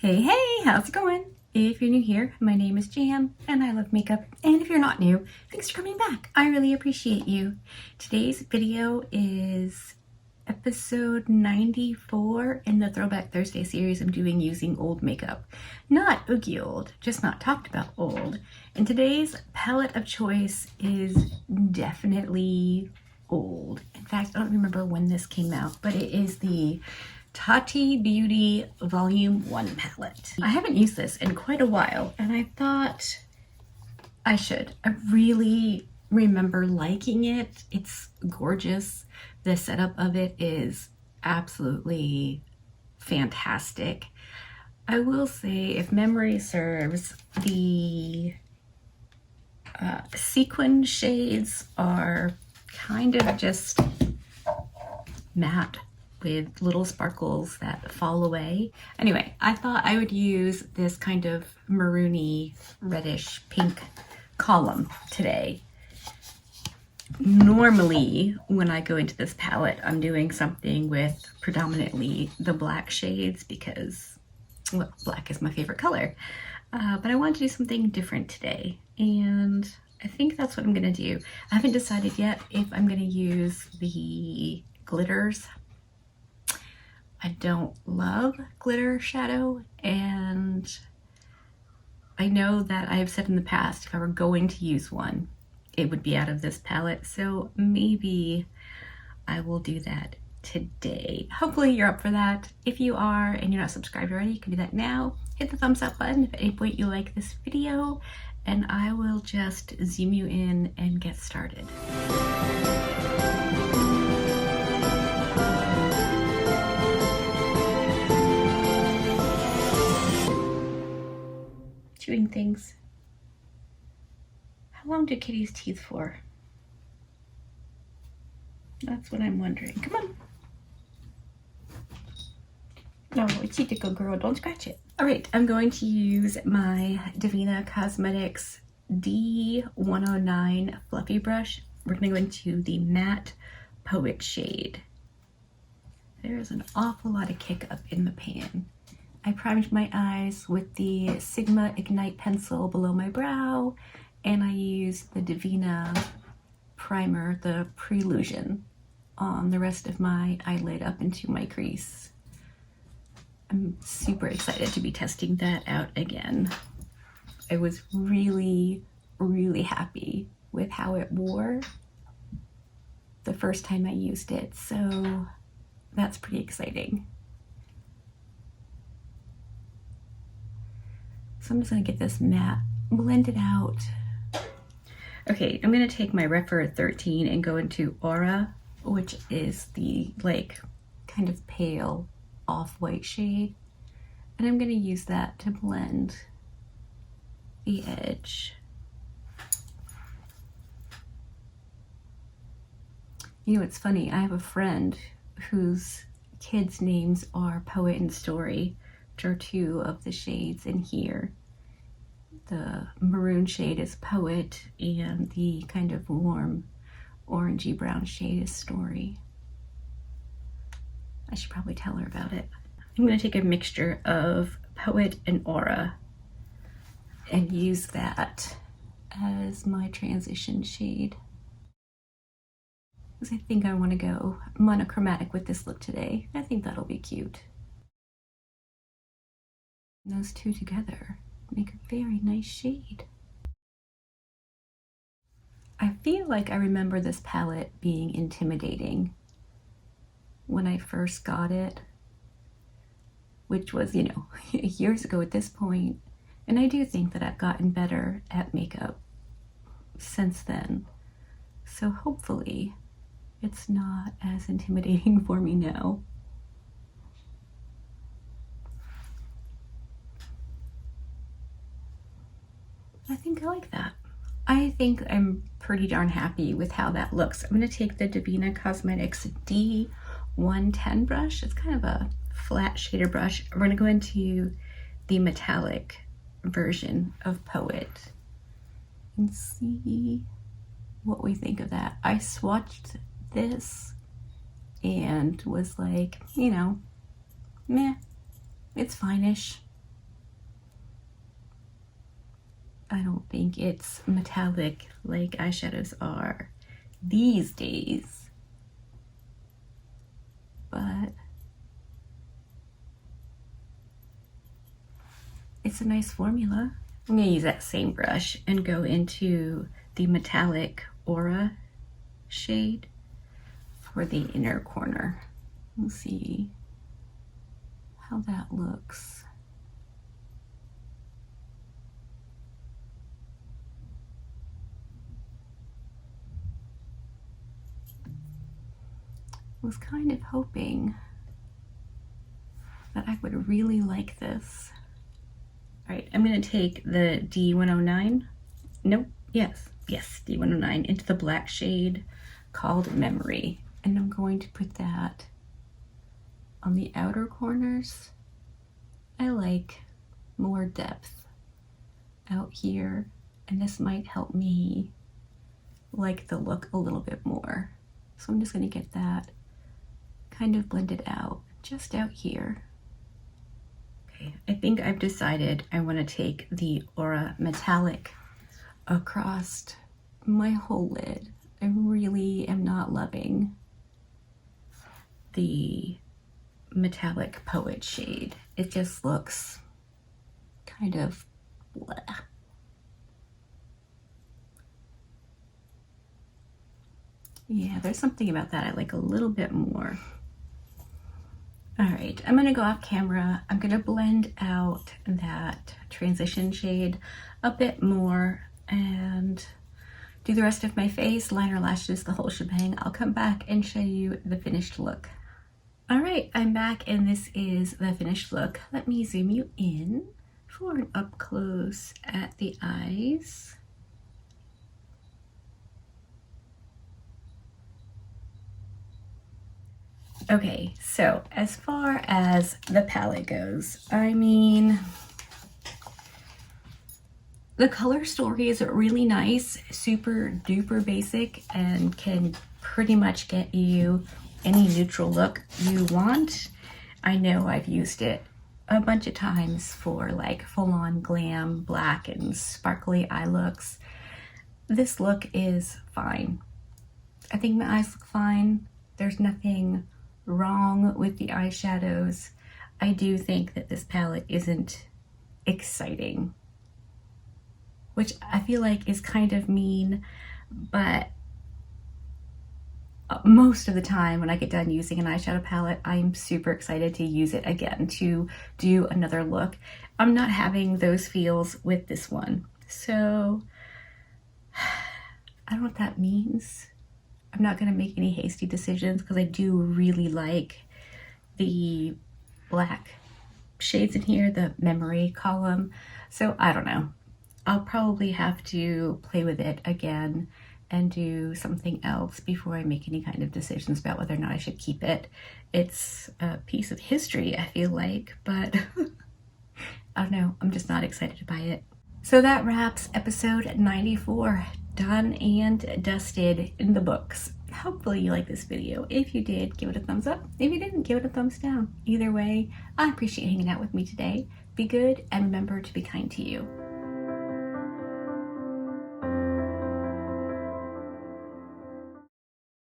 Hey, hey, how's it going? If you're new here, my name is Jam and I love makeup. And if you're not new, thanks for coming back. I really appreciate you. Today's video is episode 94 in the Throwback Thursday series I'm doing using old makeup. Not oogie old, just not talked about old. And today's palette of choice is definitely old. In fact, I don't remember when this came out, but it is the Tati Beauty Volume 1 palette. I haven't used this in quite a while, and I thought I should. I really remember liking it. It's gorgeous. The setup of it is absolutely fantastic. I will say, if memory serves, the sequin shades are kind of just matte with little sparkles that fall away. Anyway, I thought I would use this kind of maroony, reddish pink column today. Normally, when I go into this palette, I'm doing something with predominantly the black shades because, well, black is my favorite color. But I wanted to do something different today, and I think that's what I'm gonna do. I haven't decided yet if I'm gonna use the glitters. I don't love glitter shadow, and I know that I have said in the past if I were going to use one, it would be out of this palette, so maybe I will do that today. Hopefully you're up for that. If you are and you're not subscribed already, you can do that now. Hit the thumbs up button if at any point you like this video, and I will just zoom you in and get started. Chewing things. How long do kitties' teeth for? That's what I'm wondering. Come on. No, it's a good girl. Don't scratch it. All right, I'm going to use my Divina Cosmetics D109 fluffy brush. We're going to go into the matte Poet shade. There's an awful lot of kick up in the pan. I primed my eyes with the Sigma Ignite pencil below my brow, and I used the Divina primer, the Prelusion, on the rest of my eyelid up into my crease. I'm super excited to be testing that out again. I was really, really happy with how it wore the first time I used it, so that's pretty exciting. So I'm just gonna get this matte blended out. Okay, I'm gonna take my Refer 13 and go into Aura, which is the like kind of pale off-white shade. And I'm gonna use that to blend the edge. You know, it's funny, I have a friend whose kids' names are Poet and Story, which are two of the shades in here. The maroon shade is Poet, and the kind of warm orangey brown shade is Story. I should probably tell her about it. I'm going to take a mixture of Poet and Aura and use that as my transition shade, because I think I want to go monochromatic with this look today. I think that'll be cute. Those two together make a very nice shade. I feel like I remember this palette being intimidating when I first got it, which was, you know, years ago at this point. And I do think that I've gotten better at makeup since then. So hopefully it's not as intimidating for me now. I think I like that. I think I'm pretty darn happy with how that looks. I'm gonna take the Divina Cosmetics D110 brush. It's kind of a flat shader brush. We're gonna go into the metallic version of Poet and see what we think of that. I swatched this and was like, you know, meh, it's fine-ish. I don't think it's metallic like eyeshadows are these days, but it's a nice formula. I'm gonna use that same brush and go into the metallic Aura shade for the inner corner. We'll see how that looks. Was kind of hoping that I would really like this. All right, I'm gonna take the D109. Nope, yes, D109 into the black shade called Memory. And I'm going to put that on the outer corners. I like more depth out here, and this might help me like the look a little bit more. So I'm just gonna get that kind of blended out just out here. Okay, I think I've decided I want to take the Aura Metallic across my whole lid. I really am not loving the Metallic Poet shade. It just looks kind of blah. Yeah, there's something about that I like a little bit more. All right, I'm gonna go off camera. I'm gonna blend out that transition shade a bit more and do the rest of my face, liner, lashes, the whole shebang. I'll come back and show you the finished look. All right, I'm back and this is the finished look. Let me zoom you in for an up close at the eyes. Okay, so as far as the palette goes, I mean, the color story is really nice, super duper basic, and can pretty much get you any neutral look you want. I know I've used it a bunch of times for like full-on glam, black and sparkly eye looks. This look is fine. I think my eyes look fine. There's nothing wrong with the eyeshadows. I do think that this palette isn't exciting, which I feel like is kind of mean, but most of the time when I get done using an eyeshadow palette, I'm super excited to use it again, to do another look. I'm not having those feels with this one. So I don't know what that means. I'm not gonna make any hasty decisions because I do really like the black shades in here, the memory column. So I don't know. I'll probably have to play with it again and do something else before I make any kind of decisions about whether or not I should keep it. It's a piece of history, I feel like, but I don't know, I'm just not excited to buy it. So that wraps episode 94, done and dusted in the books. Hopefully you liked this video. If you did, give it a thumbs up. If you didn't, give it a thumbs down. Either way, I appreciate hanging out with me today. Be good and remember to be kind to you.